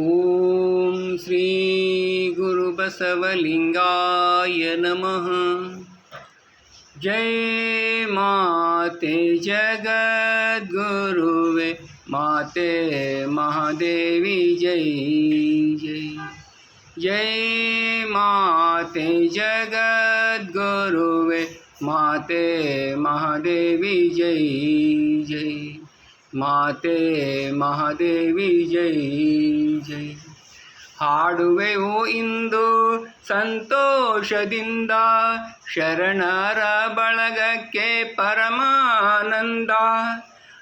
ಓಂ ಶ್ರೀ ಗುರು ಬಸವಲಿಂಗಾಯ ನಮಃ. ಜೈ ಮಾತೆ ಜಗದ್ಗುರುವೆ ಮಾತೆ ಮಹಾದೇವಿ ಜೈ ಜೈ. ಜೈ ಮಾತೆ ಜಗದ್ಗುರುವೆ ಮಾತೆ ಮಹಾದೇವಿ ಜೈ ಜೈ. ಮಾತೆ ಮಹಾದೇವಿ ಜೈ ಜೈ. ಹಾಡುವೆವು ಇಂದು ಸಂತೋಷದಿಂದ ಶರಣರ ಬಳಗಕ್ಕೆ ಪರಮಾನಂದ.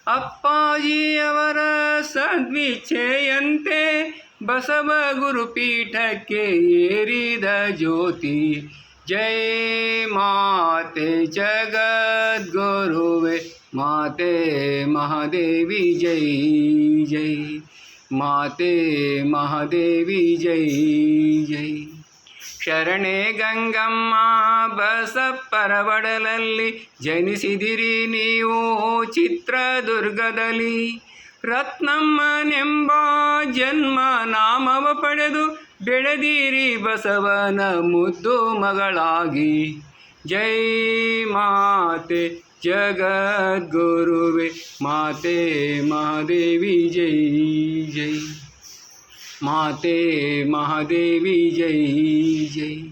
ಅಪ್ಪಾಜಿಯವರ ಸದ್ವಿಚ್ಛೆಯಂತೆ ಬಸವ ಗುರುಪೀಠಕ್ಕೆ ಏರಿದ ಜ್ಯೋತಿ. ಜೈ ಮಾತೆ ಜಗದ್ಗುರುವೆ ಮಾತೆ ಮಹಾದೇವಿ ಜೈ ಜೈ. ಮಾತೆ ಮಹಾದೇವಿ ಜೈ ಜೈ. ಶರಣೆ ಗಂಗಮ್ಮ ಬಸಪ್ಪರ ಒಡಲಲ್ಲಿ ಜನಿಸಿದಿರಿ ನೀವು ಚಿತ್ರದುರ್ಗದಲ್ಲಿ. ರತ್ನಮ್ಮನೆಂಬ ಜನ್ಮ ನಾಮವ ಪಡೆದು ಬೆಳೆದಿರಿ ಬಸವನ ಮುದ್ದು ಮಗಳಾಗಿ. ಜೈ ಮಾತೆ ಜಗದ್ಗುರುವೆ ಮಾತೆ ಮಹಾದೇವಿ ಜೈ ಜೈ. ಮಾತೆ ಮಹಾದೇವಿ ಜೈ ಜೈ.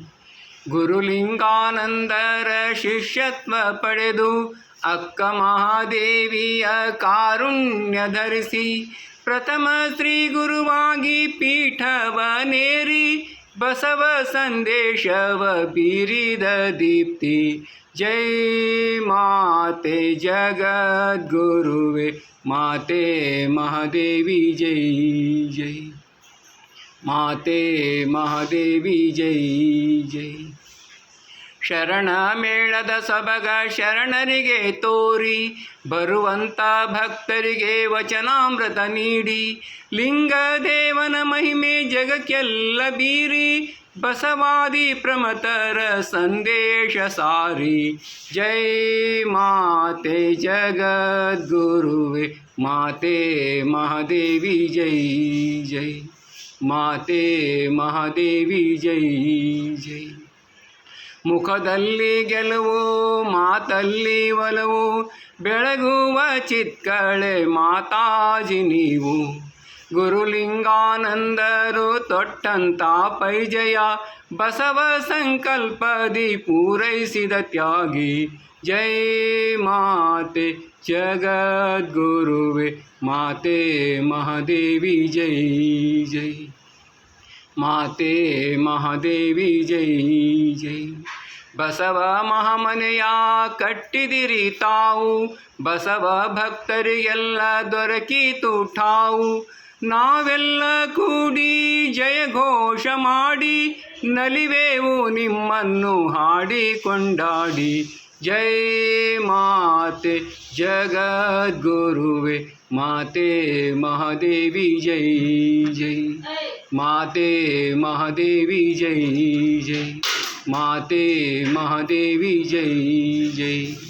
ಗುರುಲಿಂಗಾನಂದರ ಶಿಷ್ಯತ್ವ ಪಡೆದು ಅಕ್ಕ ಮಹಾದೇವಿಯ ಕಾರುಣ್ಯ ಧರಿಸಿ ಪ್ರಥಮ ಶ್ರೀ ಗುರುವಾಗಿ ಪೀಠವನೇರಿ ಬಸವ ಸಂದೇಶವ ಬೀರಿದ ದೀಪ್ತಿ. ಜೈ ಮಾತೆ ಜಗದ್ಗುರುವೆ ಮಾತೆ ಮಹಾದೇವಿ ಜೈ ಜೈ. ಮಾತೆ ಮಹಾದೇವಿ ಜೈ ಜೈ. ಶರಣ ಮೇಳದ ಸೊಬಗ ಶರಣರಿಗೆ ತೋರಿ ಬರುವಂಥ ಭಕ್ತರಿಗೆ ವಚನಾಮೃತ ನೀಡಿ ಲಿಂಗದೇವನ ಮಹಿಮೆ ಜಗಕ್ಕೆಲ್ಲ ಬೀರಿ ಬಸವಾದಿ ಪ್ರಮತರ ಸಂದೇಶ ಸಾರಿ. ಜೈ ಮಾತೆ ಜಗದ್ಗುರುವೆ ಮಾತೆ ಮಹಾದೇವಿ ಜೈ ಜೈ. ಮಾತೆ ಮಹಾದೇವಿ ಜೈ ಜೈ. ಮುಖದಲ್ಲಿ ಗೆಲುವು ಮಾತಲ್ಲಿ ಒಲವು ಬೆಳಗುವ ಚಿತ್ಕಳೆ ಮಾತಾಜಿ ನೀವು. ಗುರುಲಿಂಗಾನಂದರು ತೊಟ್ಟಂತ ಪೈಜಯ ಬಸವ ಸಂಕಲ್ಪದಿ ಪೂರೈಸಿದ ತ್ಯಾಗಿ. ಜೈ ಮಾತೆ ಜಗದ್ಗುರುವೆ ಮಾತೆ ಮಹಾದೇವಿ ಜೈ ಜೈ. ಮಾತೆ ಮಹಾದೇವಿ ಜೈ ಜೈ. ಬಸವ ಮಹಾಮನೆಯ ಕಟ್ಟಿದಿರಿ ತಾವು ಬಸವ ಭಕ್ತರಿಗೆಲ್ಲ ದೊರಕಿತು ಠಾವು. ನಾವೆಲ್ಲ ಕೂಡಿ ಜಯ ಘೋಷ ಮಾಡಿ ನಲಿವೆವು ನಿಮ್ಮನ್ನು ಹಾಡಿ ಕೊಂಡಾಡಿ. ಜೈ ಮಾತೆ ಜಗದ್ಗುರುವೆ ಮಾತೆ ಮಹಾದೇವಿ ಜೈ ಜೈ. ಮಾತೆ ಮಹಾದೇವಿ ಜೈ ಜೈ. ಮಾತೆ ಮಹಾದೇವಿ ಜೈ ಜೈ.